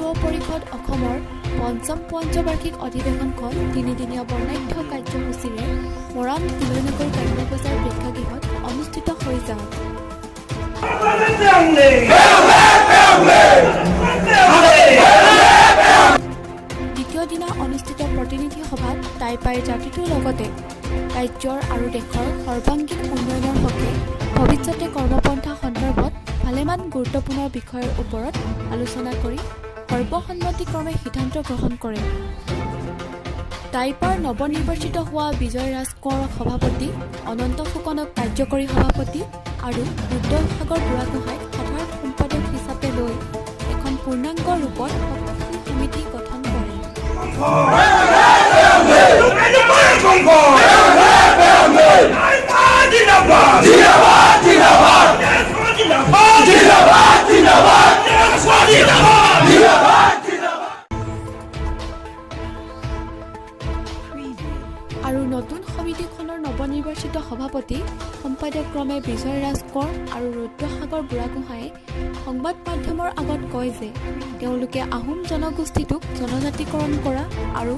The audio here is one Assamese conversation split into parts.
যুৱ পৰিষদ অসমৰ পঞ্চম পঞ্চবাৰ্ষিক অধিৱেশনখন তিনিদিনীয়া বৰ্ণাঢ্য কাৰ্যসূচীৰে মৰাণ তিলৈনগৰ গ্ৰাম্য বজাৰ প্ৰেক্ষাগৃহত অনুষ্ঠিত হৈ যায়। দ্বিতীয় দিনা অনুষ্ঠিত প্ৰতিনিধি সভাত টাইপাইৰ জাতিটোৰ লগতে ৰাজ্যৰ আৰু দেশৰ সৰ্বাংগীন উন্নয়নৰ হকে ভৱিষ্যতে কৰ্মপন্থা সন্দৰ্ভত ভালেমান গুৰুত্বপূৰ্ণ বিষয়ৰ ওপৰত আলোচনা কৰি সৰ্বসন্মতিক্ৰমে সিদ্ধান্ত গ্ৰহণ কৰে। টাইপাৰ নৱনিৰ্বাচিত হোৱা বিজয় ৰাজ কোঁৱৰক সভাপতি, অনন্ত ফুকনক কাৰ্যকৰী সভাপতি আৰু ৰুদ্ৰসাগৰ বুঢ়াগোহাঁইক সাধাৰণ সম্পাদক হিচাপে লৈ এখন পূৰ্ণাংগ ৰূপত শক্তিশালী সমিতি গঠন কৰে। আৰু নতুন সমিতিখনৰ নৱনিৰ্বাচিত সভাপতি সম্পাদক্ৰমে বিজয় ৰাজ কোঁৱৰ আৰু ৰুদ্ৰসাগৰ বুঢ়াগোহাঁয়ে সংবাদ মাধ্যমৰ আগত কয় যে তেওঁলোকে আহোম জনগোষ্ঠীটোক জনজাতিকৰণ কৰা আৰু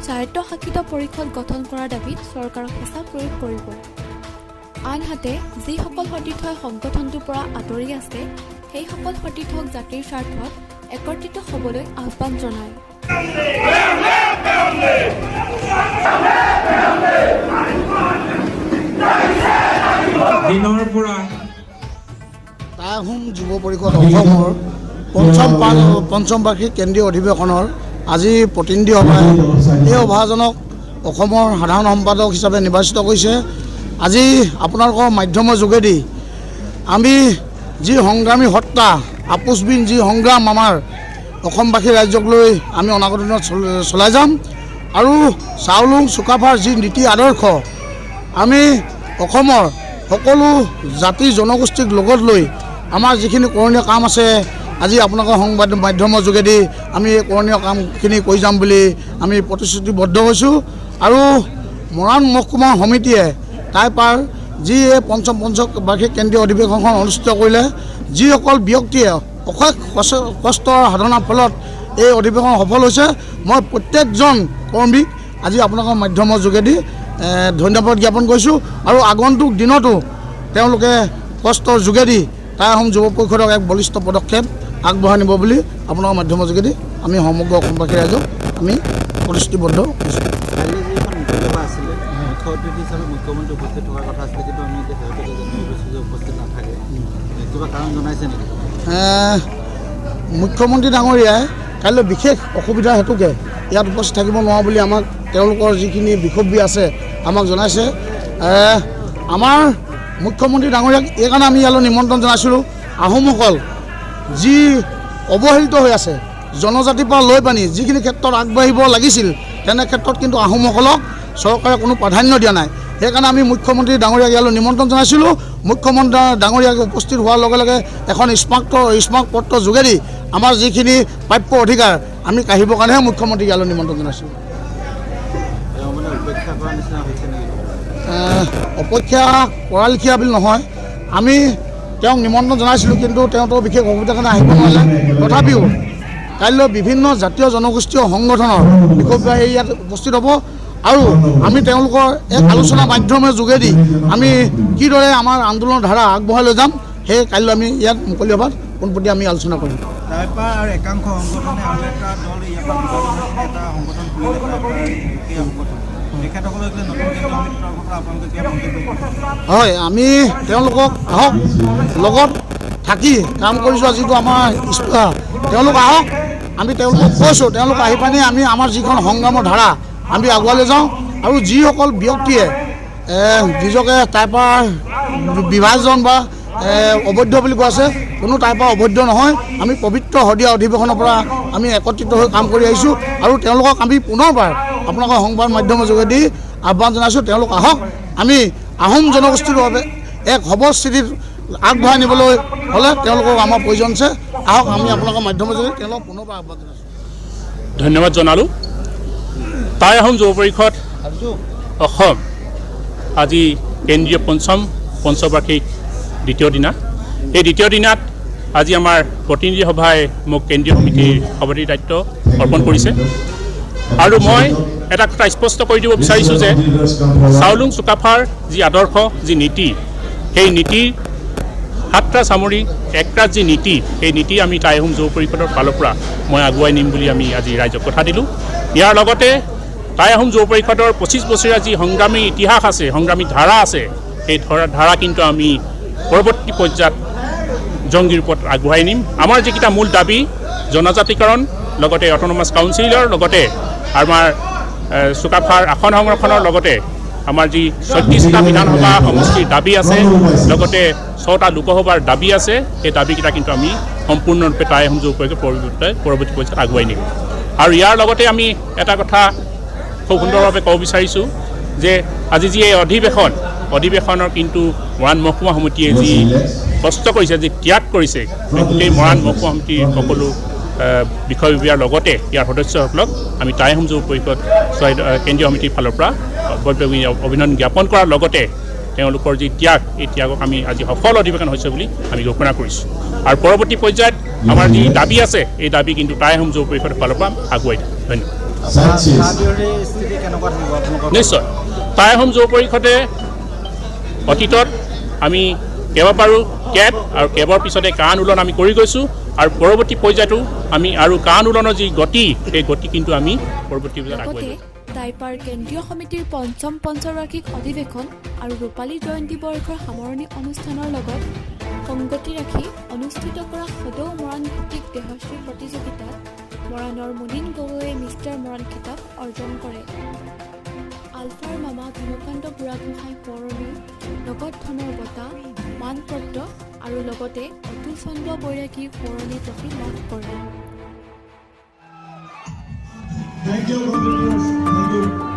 স্বায়ত্তশাসিত পৰিষদ গঠন কৰাৰ দাবীত চৰকাৰক হেঁচা প্ৰয়োগ কৰিব। আনহাতে যিসকল সতীৰ্থই সংগঠনটোৰ পৰা আঁতৰি আছে সেইসকল সতীৰ্থক জাতিৰ স্বাৰ্থত একত্ৰিত হ'বলৈ আহ্বান জনায়। দিনৰ পৰা আহোম যুৱ পৰিষদ অসমৰ পঞ্চম বাৰ্ষিক কেন্দ্ৰীয় অধিৱেশনৰ আজি প্ৰতিনিধি সভাই এই সভাজনক অসমৰ সাধাৰণ সম্পাদক হিচাপে নিৰ্বাচিত কৰিছে। আজি আপোনালোকৰ মাধ্যমৰ যোগেদি আমি যি সংগ্ৰামী সত্তা আপোচবিন যি সংগ্ৰাম আমাৰ অসমবাসী ৰাজ্যক লৈ আমি অনাগত দিনত চলাই যাম আৰু চাউলুং চুকাফাৰ যি নীতি আদৰ্শ আমি অসমৰ সকলো জাতি জনগোষ্ঠীক লগত লৈ আমাৰ যিখিনি কৰণীয় কাম আছে আজি আপোনালোকৰ সংবাদ মাধ্যমৰ যোগেদি আমি এই কৰণীয় কামখিনি কৰি যাম বুলি আমি প্ৰতিশ্ৰুতিবদ্ধ হৈছোঁ। আৰু মৰাণ মহকুমা সমিতিয়ে টাইপাৰ যি এই পঞ্চম বাৰ্ষিক কেন্দ্ৰীয় অধিৱেশনখন অনুষ্ঠিত কৰিলে, যিসকল ব্যক্তিয়ে অশেষ কষ্টৰ সাধনাৰ ফলত এই অধিৱেশন সফল হৈছে, মই প্ৰত্যেকজন কৰ্মীক আজি আপোনালোকৰ মাধ্যমৰ যোগেদি ধন্যবাদ জ্ঞাপন কৰিছোঁ। আৰু আগন্তুক দিনতো তেওঁলোকে কষ্টৰ যোগেদি টাই আহোম যুৱ পৰিষদক এক বলিষ্ঠ পদক্ষেপ আগবঢ়াই নিব বুলি আপোনালোকৰ মাধ্যমৰ যোগেদি আমি সমগ্ৰ অসমবাসী ৰাইজক আমি প্ৰতিশ্ৰুতিবদ্ধ হৈছোঁ। মুখ্যমন্ত্ৰী উপস্থিত থকাৰ কথা আছিলে, কিন্তু আমি উপস্থিত নাথাকে, কিবা কাৰণ জনাইছে নেকি? মুখ্যমন্ত্ৰী ডাঙৰীয়াই কাইলৈ বিশেষ অসুবিধাৰ হেতুকে ইয়াত উপস্থিত থাকিব নোৱাৰোঁ বুলি আমাক তেওঁলোকৰ যিখিনি বিষব্বী আছে আমাক জনাইছে। আমাৰ মুখ্যমন্ত্ৰী ডাঙৰীয়াক এইকাৰণে আমি ইয়ালৈ নিমন্ত্ৰণ জনাইছিলোঁ, আহোমসকল যি অৱহেলিত হৈ আছে জনজাতিৰ পৰা লৈ পানি যিখিনি ক্ষেত্ৰত আগবাঢ়িব লাগিছিল তেনে ক্ষেত্ৰত কিন্তু আহোমসকলক চৰকাৰে কোনো প্ৰাধান্য দিয়া নাই। সেইকাৰণে আমি মুখ্যমন্ত্ৰী ডাঙৰীয়াক ইয়ালৈ নিমন্ত্ৰণ জনাইছিলোঁ। মুখ্যমন্ত্ৰী ডাঙৰীয়াক উপস্থিত হোৱাৰ লগে লগে এখন স্মাৰক পত্ৰৰ যোগেদি আমাৰ যিখিনি প্ৰাপ্য অধিকাৰ আমি কাঢ়িবৰ কাৰণেহে মুখ্যমন্ত্ৰীক ইয়ালৈ নিমন্ত্ৰণ জনাইছিলোঁ। অপেক্ষা কৰা লিখীয়া বুলি নহয়, আমি তেওঁক নিমন্ত্ৰণ জনাইছিলোঁ, কিন্তু তেওঁতো বিশেষ অসুবিধাৰ কাৰণে আহিব নোৱাৰিলে। তথাপিও কাইলৈ বিভিন্ন জাতীয় জনগোষ্ঠীয় সংগঠনৰ বিষয়ে ইয়াত উপস্থিত হ'ব আৰু আমি তেওঁলোকৰ এক আলোচনা মাধ্যমৰ যোগেদি আমি কিদৰে আমাৰ আন্দোলনৰ ধাৰা আগবঢ়াই লৈ যাম সেই কাইলৈ আমি ইয়াত মুকলি সভাত পোনপটীয়া আমি আলোচনা কৰিম। হয়, আমি তেওঁলোকক আহক, লগত থাকি কাম কৰি যোৱা যিটো আমাৰ তেওঁলোক আহক, আমি তেওঁলোকক কৈছোঁ, তেওঁলোক আহি পানি আমি আমাৰ যিখন সংগ্ৰামৰ ধাৰা আমি আগুৱাই যাওঁ। আৰু যিসকল ব্যক্তিয়ে নিজকে টাইপাৰ বিভাজন বা অবৈধ বুলি কোৱা আছে, কোনো টাইপাৰ অবৈধ নহয়। আমি পবিত্ৰ শদিয়া অধিৱেশনৰ পৰা আমি একত্ৰিত হৈ কাম কৰি আহিছোঁ আৰু তেওঁলোকক আমি পুনৰবাৰ আপোনালোকৰ সংবাদ মাধ্যমৰ যোগেদি আহ্বান জনাইছোঁ, তেওঁলোক আহক। আমি আহোম জনগোষ্ঠীৰ বাবে এক সবল স্থিতিত আগবঢ়াই নিবলৈ হ'লে তেওঁলোকক আমাৰ প্ৰয়োজন আছে। আহক, আমি আপোনালোকৰ মাধ্যমৰ যোগেদি তেওঁলোকক পুনৰবাৰ আহ্বান জনাইছোঁ। ধন্যবাদ জনালোঁ। টাই আহোম যুৱ পৰিষদ অসম আজি কেন্দ্ৰীয় পঞ্চবাৰ্ষিক দ্বিতীয় দিনা। এই দ্বিতীয় দিনাত আজি আমাৰ প্ৰতিনিধি সভাই মোক কেন্দ্ৰীয় সমিতিৰ সভাপতিৰ দায়িত্ব অৰ্পণ কৰিছে আৰু মই এটা কথা স্পষ্ট কৰি দিব বিচাৰিছোঁ যে চাউলুং চুকাফাৰ যি আদৰ্শ যি নীতি সেই নীতিৰ সাতটা চামৰি একৰাজ যি নীতি সেই নীতি আমি টাই আহোম যুৱ পৰিষদৰ ফালৰ পৰা মই আগুৱাই নিম বুলি আমি আজি ৰাইজক কথা দিলোঁ ইয়াৰ লগতে টাই আহোম যুৱ পৰিষদৰ 25 বছৰীয়া যি সংগ্ৰামী ইতিহাস আছে সংগ্ৰামী ধাৰা আছে সেই ধাৰা কিন্তু আমি পৰৱৰ্তী পৰ্যায়ত জংগীৰ ওপৰত আগুৱাই নিম আমাৰ যিকেইটা মূল দাবী জনজাতিকৰণ লগতে অট'নমাছ কাউন্সিলৰ লগতে আমাৰ চুকাফাৰ আসন সংৰক্ষণৰ লগতে আমাৰ যি 36টা বিধানসভা সমষ্টিৰ দাবী আছে লগতে 6টা লোকসভাৰ দাবী আছে সেই দাবীকেইটা কিন্তু আমি সম্পূৰ্ণৰূপে টাই আহোম যুৱ পৰিষদৰ পৰৱৰ্তী পৰ্যায়ত আগুৱাই নিম আৰু ইয়াৰ লগতে আমি এটা কথা খুব সুন্দৰভাৱে ক'ব বিচাৰিছোঁ যে আজি যি এই অধিৱেশনৰ কিন্তু মৰাণ মহকুমা সমিতিয়ে যি কষ্ট কৰিছে যি ত্যাগ কৰিছে গোটেই মৰাণ মহকুমা সমিতিৰ সকলো বিষয় বিভাগৰ লগতে ইয়াৰ সদস্যসকলক আমি টাই আহোম যুৱ পৰিষদ কেন্দ্ৰীয় সমিতিৰ ফালৰ পৰা অভিনন্দন জ্ঞাপন কৰাৰ লগতে তেওঁলোকৰ যি ত্যাগ এই ত্যাগক আমি আজি সফল অধিৱেশন হৈছে বুলি আমি ঘোষণা কৰিছোঁ আৰু পৰৱৰ্তী পৰ্যায়ত আমাৰ যি দাবী আছে এই দাবী কিন্তু টাই আহোম যুৱ পৰিষদৰ ফালৰ পৰা আগুৱাই দিম ধন্যবাদ নিশ্চয় টাই আহোম যুৱ পৰিষদে অতীতত আমি কেইবাবাৰো কেব আৰু কেবৰ পিছতে কা আন্দোলন আমি কৰি গৈছোঁ আৰু পৰৱৰ্তী পৰ্যায়তো আমি আৰু কা আন্দোলনৰ যি গতি সেই গতি কিন্তু আমি পৰৱৰ্তী পৰ্যায়ত আগুৱাই দিম টাইপাৰ কেন্দ্ৰীয় সমিতিৰ পঞ্চম পঞ্চবাৰ্ষিক অধিৱেশন আৰু ৰূপালী জয়ন্তী বৰ্ষৰ সামৰণি অনুষ্ঠানৰ লগত সংগতি ৰাখি অনুষ্ঠিত কৰা সদৌ মৰাণ ভিত্তিক দেহশ্ৰী প্ৰতিযোগিতাত মৰাণৰ মুনীন গগৈয়ে মিষ্টাৰ মৰাণ খিতাপ অৰ্জন কৰে আলফাৰ মামা ধনকান্ত বুঢ়াগোহাঁই সোঁৱৰণী নগদ ধনৰ বঁটা মানপত্ৰ আৰু লগতে অতুল চন্দ্ৰ বৈৰাগী সোঁৱৰণী ট্ৰফি লাভ কৰে Thank you. Thank you.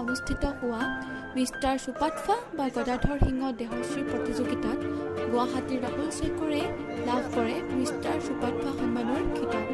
অনুষ্ঠিত হোৱা মিষ্টাৰ সুপাটফা বা গদাধৰ সিংহ দেহশ্ৰী প্ৰতিযোগিতাত গুৱাহাটীৰ ৰাহুল শেখৰে লাভ কৰে মিষ্টাৰ সুপাটফা সন্মানৰ খিতাপ